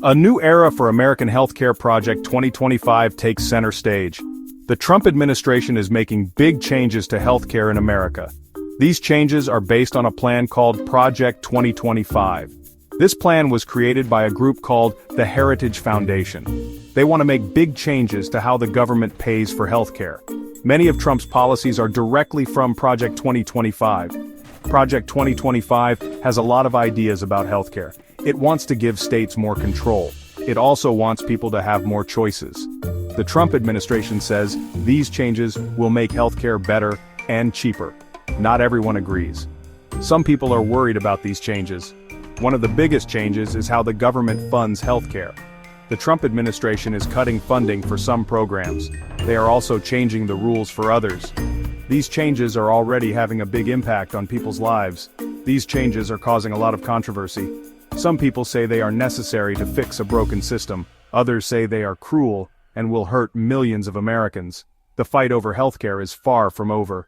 A new era for American healthcare. Project 2025 takes center stage. The Trump administration is making big changes to healthcare in America. These changes are based on a plan called Project 2025. This plan was created by a group called the Heritage Foundation. They want to make big changes to how the government pays for healthcare. Many of Trump's policies are directly from Project 2025. Project 2025 has a lot of ideas about healthcare. It wants to give states more control. It also wants people to have more choices. The Trump administration says these changes will make healthcare better and cheaper. Not everyone agrees. Some people are worried about these changes. One of the biggest changes is how the government funds healthcare. The Trump administration is cutting funding for some programs. They are also changing the rules for others. These changes are already having a big impact on people's lives. These changes are causing a lot of controversy. Some people say they are necessary to fix a broken system. Others say they are cruel and will hurt millions of Americans. The fight over healthcare is far from over.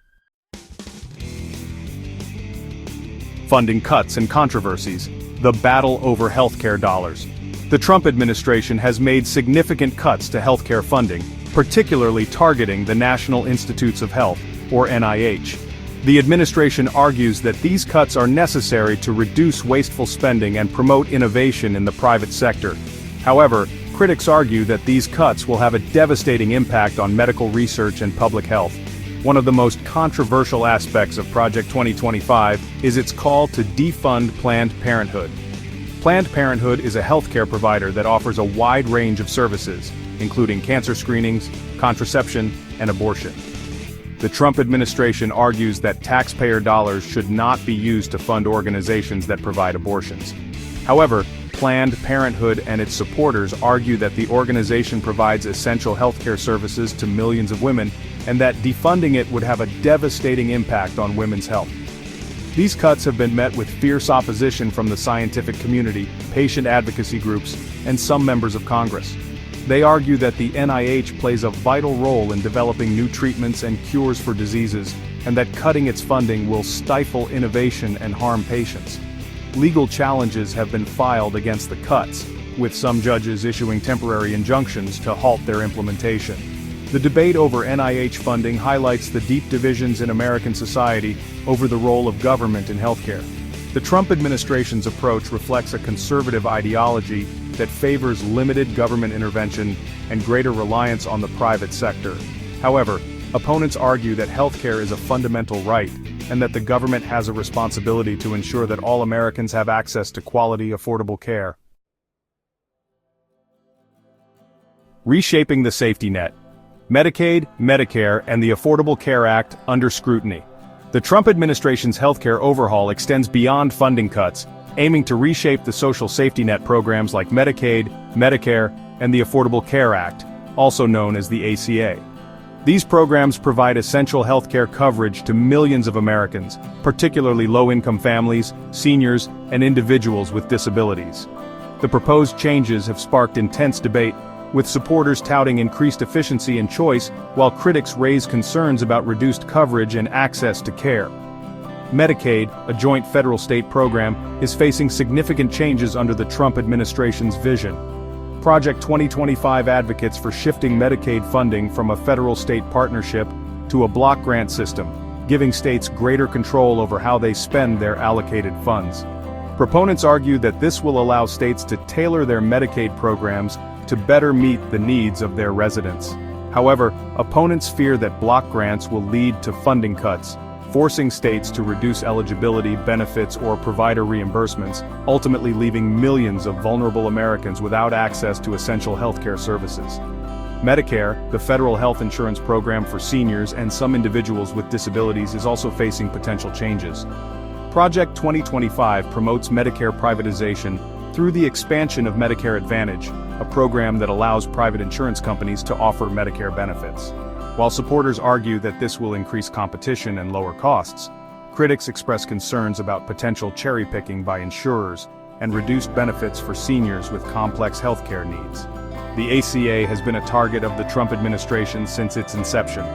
Funding cuts and controversies. The battle over healthcare dollars. The Trump administration has made significant cuts to healthcare funding, particularly targeting the National Institutes of Health, or NIH. The administration argues that these cuts are necessary to reduce wasteful spending and promote innovation in the private sector. However, critics argue that these cuts will have a devastating impact on medical research and public health. One of the most controversial aspects of Project 2025 is its call to defund Planned Parenthood. Planned Parenthood is a healthcare provider that offers a wide range of services, including cancer screenings, contraception, and abortion. The Trump administration argues that taxpayer dollars should not be used to fund organizations that provide abortions. However, Planned Parenthood and its supporters argue that the organization provides essential healthcare services to millions of women, and that defunding it would have a devastating impact on women's health. These cuts have been met with fierce opposition from the scientific community, patient advocacy groups, and some members of Congress. They argue that the NIH plays a vital role in developing new treatments and cures for diseases, and that cutting its funding will stifle innovation and harm patients. Legal challenges have been filed against the cuts, with some judges issuing temporary injunctions to halt their implementation. The debate over NIH funding highlights the deep divisions in American society over the role of government in healthcare. The Trump administration's approach reflects a conservative ideology that favors limited government intervention and greater reliance on the private sector. However, opponents argue that healthcare is a fundamental right, and that the government has a responsibility to ensure that all Americans have access to quality, affordable care. Reshaping the safety net. Medicaid, Medicare, and the Affordable Care Act under scrutiny. The Trump administration's healthcare overhaul extends beyond funding cuts, aiming to reshape the social safety net programs like Medicaid, Medicare, and the Affordable Care Act, also known as the ACA. These programs provide essential healthcare coverage to millions of Americans, particularly low-income families, seniors, and individuals with disabilities. The proposed changes have sparked intense debate, with supporters touting increased efficiency and choice, while critics raise concerns about reduced coverage and access to care. Medicaid, a joint federal-state program, is facing significant changes under the Trump administration's vision. Project 2025 advocates for shifting Medicaid funding from a federal-state partnership to a block grant system, giving states greater control over how they spend their allocated funds. Proponents argue that this will allow states to tailor their Medicaid programs to better meet the needs of their residents. However, opponents fear that block grants will lead to funding cuts, forcing states to reduce eligibility, benefits, or provider reimbursements, ultimately leaving millions of vulnerable Americans without access to essential healthcare services. Medicare, the federal health insurance program for seniors and some individuals with disabilities, is also facing potential changes. Project 2025 promotes Medicare privatization through the expansion of Medicare Advantage, a program that allows private insurance companies to offer Medicare benefits. While supporters argue that this will increase competition and lower costs, critics express concerns about potential cherry-picking by insurers and reduced benefits for seniors with complex healthcare needs. The ACA has been a target of the Trump administration since its inception.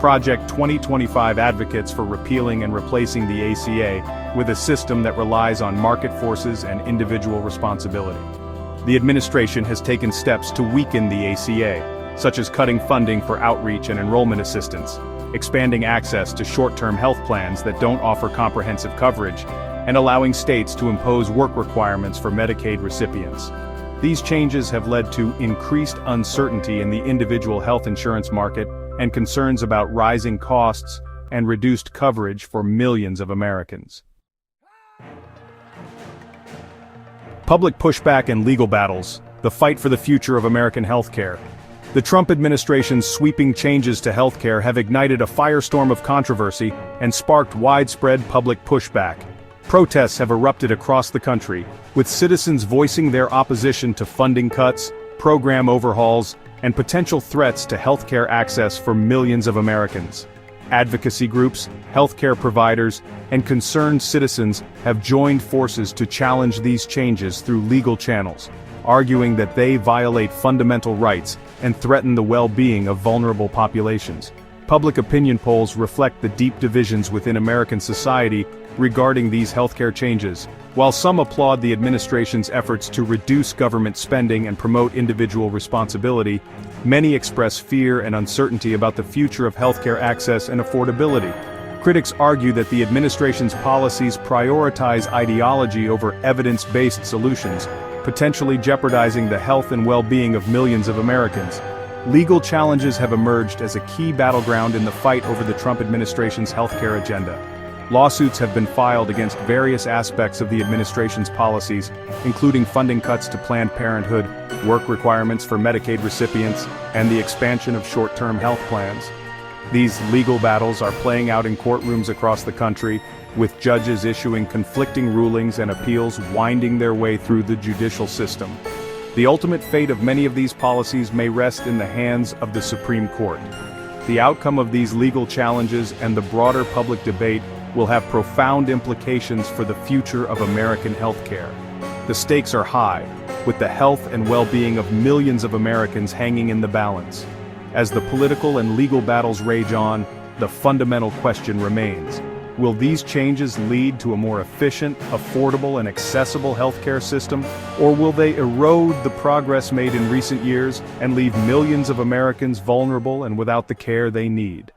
Project 2025 advocates for repealing and replacing the ACA with a system that relies on market forces and individual responsibility. the administration has taken steps to weaken the ACA, such as cutting funding for outreach and enrollment assistance, expanding access to short-term health plans that don't offer comprehensive coverage, and allowing states to impose work requirements for Medicaid recipients. These changes have led to increased uncertainty in the individual health insurance market and concerns about rising costs and reduced coverage for millions of Americans. Public pushback and legal battles, the fight for the future of American healthcare. The Trump administration's sweeping changes to healthcare have ignited a firestorm of controversy and sparked widespread public pushback. Protests have erupted across the country, with citizens voicing their opposition to funding cuts, program overhauls, and potential threats to healthcare access for millions of Americans. Advocacy groups, healthcare providers, and concerned citizens have joined forces to challenge these changes through legal channels, arguing that they violate fundamental rights and threaten the well-being of vulnerable populations. Public opinion polls reflect the deep divisions within American society regarding these healthcare changes. While some applaud the administration's efforts to reduce government spending and promote individual responsibility, many express fear and uncertainty about the future of healthcare access and affordability. Critics argue that the administration's policies prioritize ideology over evidence-based solutions, potentially jeopardizing the health and well-being of millions of Americans. Legal challenges have emerged as a key battleground in the fight over the Trump administration's healthcare agenda. Lawsuits have been filed against various aspects of the administration's policies, including funding cuts to Planned Parenthood, work requirements for Medicaid recipients, and the expansion of short-term health plans. These legal battles are playing out in courtrooms across the country, with judges issuing conflicting rulings and appeals winding their way through the judicial system. The ultimate fate of many of these policies may rest in the hands of the Supreme Court. The outcome of these legal challenges and the broader public debate will have profound implications for the future of American healthcare. The stakes are high, with the health and well-being of millions of Americans hanging in the balance. As the political and legal battles rage on, the fundamental question remains: will these changes lead to a more efficient, affordable, and accessible healthcare system, or will they erode the progress made in recent years and leave millions of Americans vulnerable and without the care they need?